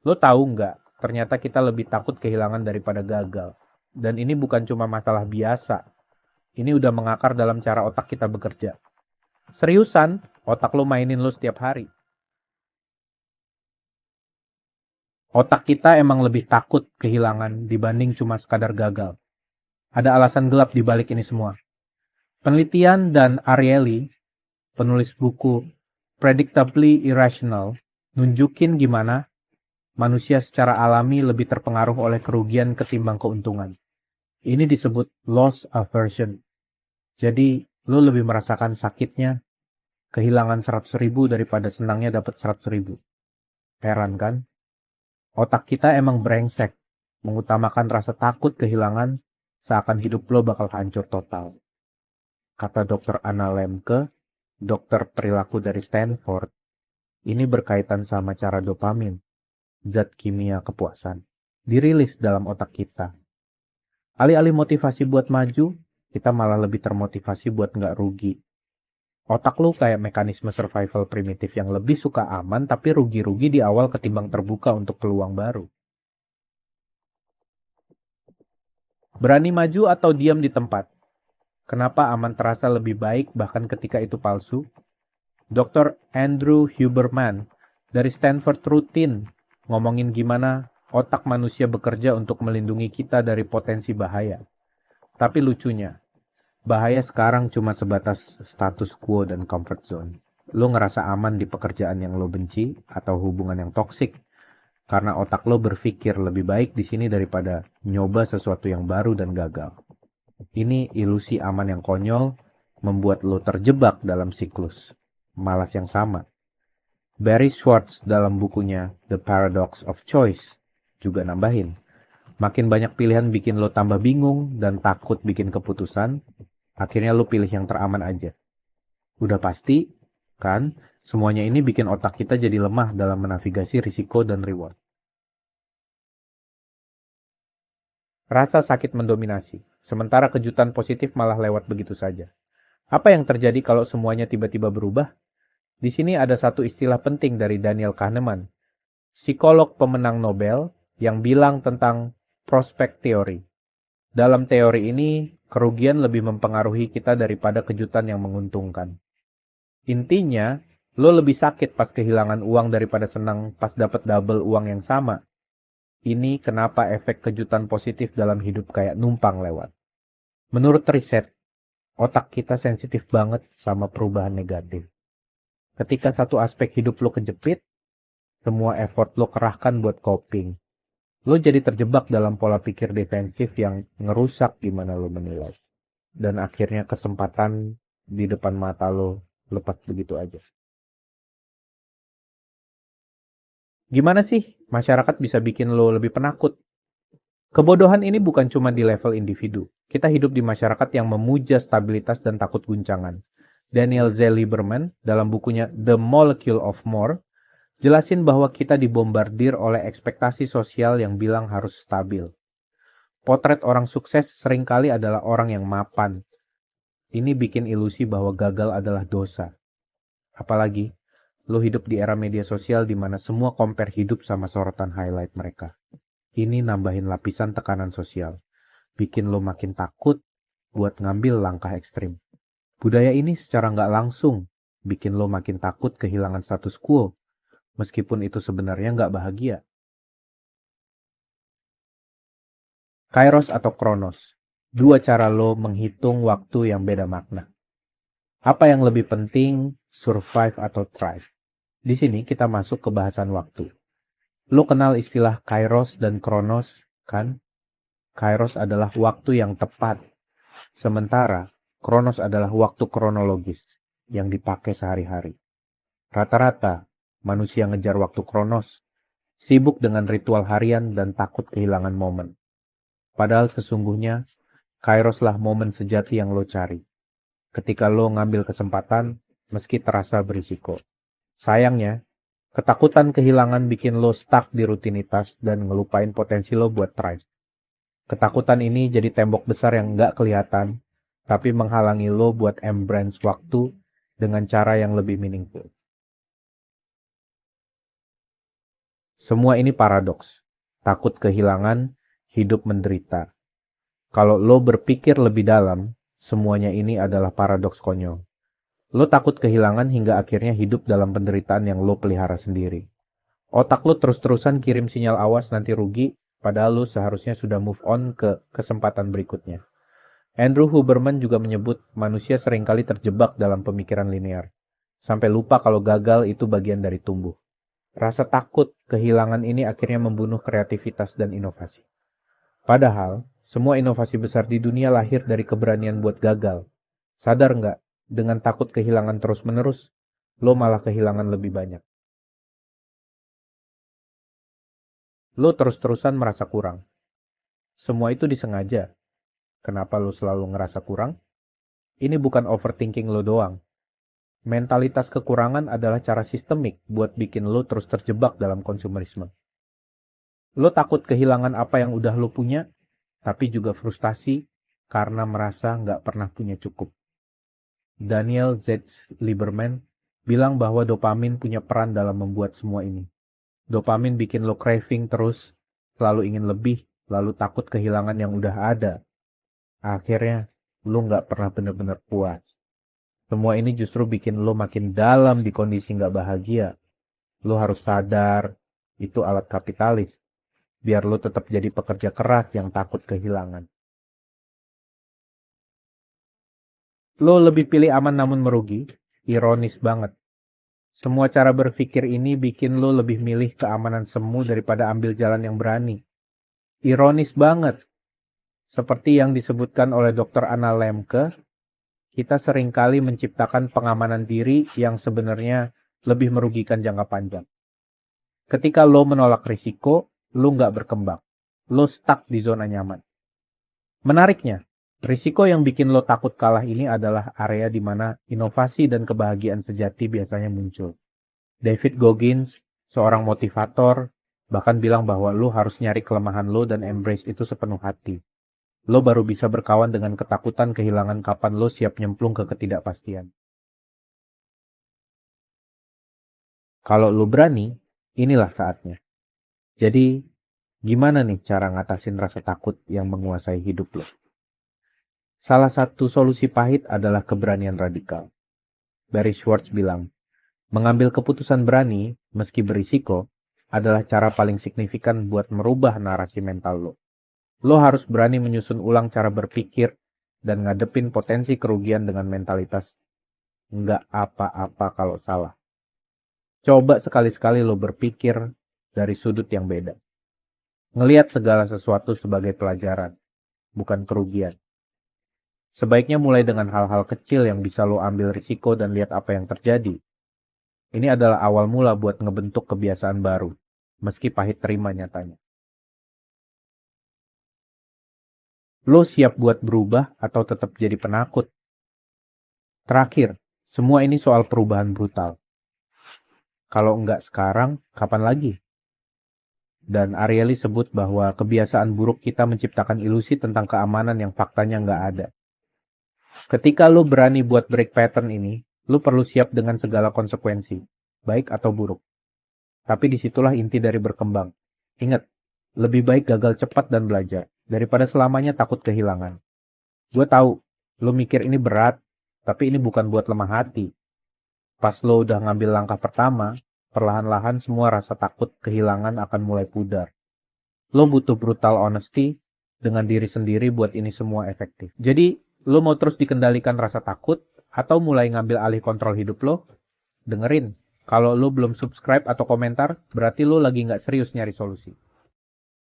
Lo tahu nggak, ternyata kita lebih takut kehilangan daripada gagal. Dan ini bukan cuma masalah biasa. Ini udah mengakar dalam cara otak kita bekerja. Seriusan, otak lo mainin lo setiap hari. Otak kita emang lebih takut kehilangan dibanding cuma sekadar gagal. Ada alasan gelap di balik ini semua. Penelitian dan Ariely, penulis buku Predictably Irrational, nunjukin gimana manusia secara alami lebih terpengaruh oleh kerugian ketimbang keuntungan. Ini disebut loss aversion. Jadi, lo lebih merasakan sakitnya kehilangan 100.000 daripada senangnya dapat 100.000. Heran kan? Otak kita emang brengsek, mengutamakan rasa takut kehilangan seakan hidup lo bakal hancur total. Kata Dr. Anna Lemke, dokter perilaku dari Stanford, ini berkaitan sama cara dopamin, zat kimia kepuasan, dirilis dalam otak kita. Alih-alih motivasi buat maju, kita malah lebih termotivasi buat nggak rugi. Otak lu kayak mekanisme survival primitif yang lebih suka aman tapi rugi-rugi di awal ketimbang terbuka untuk peluang baru. Berani maju atau diam di tempat? Kenapa aman terasa lebih baik bahkan ketika itu palsu? Dr. Andrew Huberman dari Stanford rutin ngomongin gimana otak manusia bekerja untuk melindungi kita dari potensi bahaya. Tapi lucunya, bahaya sekarang cuma sebatas status quo dan comfort zone. Lo ngerasa aman di pekerjaan yang lo benci atau hubungan yang toksik karena otak lo berpikir lebih baik di sini daripada nyoba sesuatu yang baru dan gagal. Ini ilusi aman yang konyol membuat lo terjebak dalam siklus malas yang sama. Barry Schwartz dalam bukunya The Paradox of Choice juga nambahin, makin banyak pilihan bikin lo tambah bingung dan takut bikin keputusan. Akhirnya lu pilih yang teraman aja. Udah pasti, kan? Semuanya ini bikin otak kita jadi lemah dalam menavigasi risiko dan reward. Rasa sakit mendominasi, sementara kejutan positif malah lewat begitu saja. Apa yang terjadi kalau semuanya tiba-tiba berubah? Di sini ada satu istilah penting dari Daniel Kahneman, psikolog pemenang Nobel, yang bilang tentang prospect theory. Dalam teori ini, kerugian lebih mempengaruhi kita daripada kejutan yang menguntungkan. Intinya, lo lebih sakit pas kehilangan uang daripada senang pas dapat double uang yang sama. Ini kenapa efek kejutan positif dalam hidup kayak numpang lewat. Menurut riset, otak kita sensitif banget sama perubahan negatif. Ketika satu aspek hidup lo kejepit, semua effort lo kerahkan buat coping. Lo jadi terjebak dalam pola pikir defensif yang ngerusak gimana lo menilai. Dan akhirnya kesempatan di depan mata lo lepas begitu aja. Gimana sih masyarakat bisa bikin lo lebih penakut? Kebodohan ini bukan cuma di level individu. Kita hidup di masyarakat yang memuja stabilitas dan takut guncangan. Daniel Z. Lieberman dalam bukunya The Molecule of More jelasin bahwa kita dibombardir oleh ekspektasi sosial yang bilang harus stabil. Potret orang sukses seringkali adalah orang yang mapan. Ini bikin ilusi bahwa gagal adalah dosa. Apalagi, lo hidup di era media sosial di mana semua compare hidup sama sorotan highlight mereka. Ini nambahin lapisan tekanan sosial. Bikin lo makin takut buat ngambil langkah ekstrim. Budaya ini secara nggak langsung bikin lo makin takut kehilangan status quo. Meskipun itu sebenarnya nggak bahagia. Kairos atau Kronos. Dua cara lo menghitung waktu yang beda makna. Apa yang lebih penting, survive atau thrive? Di sini kita masuk ke bahasan waktu. Lo kenal istilah Kairos dan Kronos, kan? Kairos adalah waktu yang tepat. Sementara, Kronos adalah waktu kronologis yang dipakai sehari-hari. Rata-rata, manusia ngejar waktu Kronos, sibuk dengan ritual harian dan takut kehilangan momen. Padahal sesungguhnya, Kairoslah momen sejati yang lo cari. Ketika lo ngambil kesempatan, meski terasa berisiko. Sayangnya, ketakutan kehilangan bikin lo stuck di rutinitas dan ngelupain potensi lo buat thrive. Ketakutan ini jadi tembok besar yang nggak kelihatan, tapi menghalangi lo buat embrace waktu dengan cara yang lebih meaningful. Semua ini paradoks. Takut kehilangan, hidup menderita. Kalau lo berpikir lebih dalam, semuanya ini adalah paradoks konyol. Lo takut kehilangan hingga akhirnya hidup dalam penderitaan yang lo pelihara sendiri. Otak lo terus-terusan kirim sinyal awas nanti rugi, padahal lo seharusnya sudah move on ke kesempatan berikutnya. Andrew Huberman juga menyebut manusia seringkali terjebak dalam pemikiran linear, sampai lupa kalau gagal itu bagian dari tumbuh. Rasa takut kehilangan ini akhirnya membunuh kreativitas dan inovasi. Padahal, semua inovasi besar di dunia lahir dari keberanian buat gagal. Sadar nggak, dengan takut kehilangan terus-menerus, lo malah kehilangan lebih banyak. Lo terus-terusan merasa kurang. Semua itu disengaja. Kenapa lo selalu ngerasa kurang? Ini bukan overthinking lo doang. Mentalitas kekurangan adalah cara sistemik buat bikin lo terus terjebak dalam konsumerisme. Lo takut kehilangan apa yang udah lo punya, tapi juga frustasi karena merasa nggak pernah punya cukup. Daniel Z. Lieberman bilang bahwa dopamin punya peran dalam membuat semua ini. Dopamin bikin lo craving terus, selalu ingin lebih, lalu takut kehilangan yang udah ada. Akhirnya, lo nggak pernah benar-benar puas. Semua ini justru bikin lo makin dalam di kondisi nggak bahagia. Lo harus sadar, itu alat kapitalis. Biar lo tetap jadi pekerja keras yang takut kehilangan. Lo lebih pilih aman namun merugi? Ironis banget. Semua cara berpikir ini bikin lo lebih milih keamanan semu daripada ambil jalan yang berani. Ironis banget. Seperti yang disebutkan oleh Dr. Anna Lemke, kita seringkali menciptakan pengamanan diri yang sebenarnya lebih merugikan jangka panjang. Ketika lo menolak risiko, lo nggak berkembang. Lo stuck di zona nyaman. Menariknya, risiko yang bikin lo takut kalah ini adalah area di mana inovasi dan kebahagiaan sejati biasanya muncul. David Goggins, seorang motivator, bahkan bilang bahwa lo harus nyari kelemahan lo dan embrace itu sepenuh hati. Lo baru bisa berkawan dengan ketakutan kehilangan kapan lo siap nyemplung ke ketidakpastian. Kalau lo berani, inilah saatnya. Jadi, gimana nih cara ngatasin rasa takut yang menguasai hidup lo? Salah satu solusi pahit adalah keberanian radikal. Barry Schwartz bilang, mengambil keputusan berani, meski berisiko, adalah cara paling signifikan buat merubah narasi mental lo. Lo harus berani menyusun ulang cara berpikir dan ngadepin potensi kerugian dengan mentalitas nggak apa-apa kalau salah. Coba sekali-sekali lo berpikir dari sudut yang beda. Ngelihat segala sesuatu sebagai pelajaran, bukan kerugian. Sebaiknya mulai dengan hal-hal kecil yang bisa lo ambil risiko dan lihat apa yang terjadi. Ini adalah awal mula buat ngebentuk kebiasaan baru, meski pahit terima nyatanya. Lo siap buat berubah atau tetap jadi penakut? Terakhir, semua ini soal perubahan brutal. Kalau enggak sekarang, kapan lagi? Dan Ariely sebut bahwa kebiasaan buruk kita menciptakan ilusi tentang keamanan yang faktanya enggak ada. Ketika lo berani buat break pattern ini, lo perlu siap dengan segala konsekuensi, baik atau buruk. Tapi disitulah inti dari berkembang. Ingat, lebih baik gagal cepat dan belajar, daripada selamanya takut kehilangan. Gue tahu, lo mikir ini berat, tapi ini bukan buat lemah hati. Pas lo udah ngambil langkah pertama, perlahan-lahan semua rasa takut kehilangan akan mulai pudar. Lo butuh brutal honesty dengan diri sendiri buat ini semua efektif. Jadi, lo mau terus dikendalikan rasa takut atau mulai ngambil alih kontrol hidup lo? Dengerin, kalau lo belum subscribe atau komentar, berarti lo lagi nggak serius nyari solusi.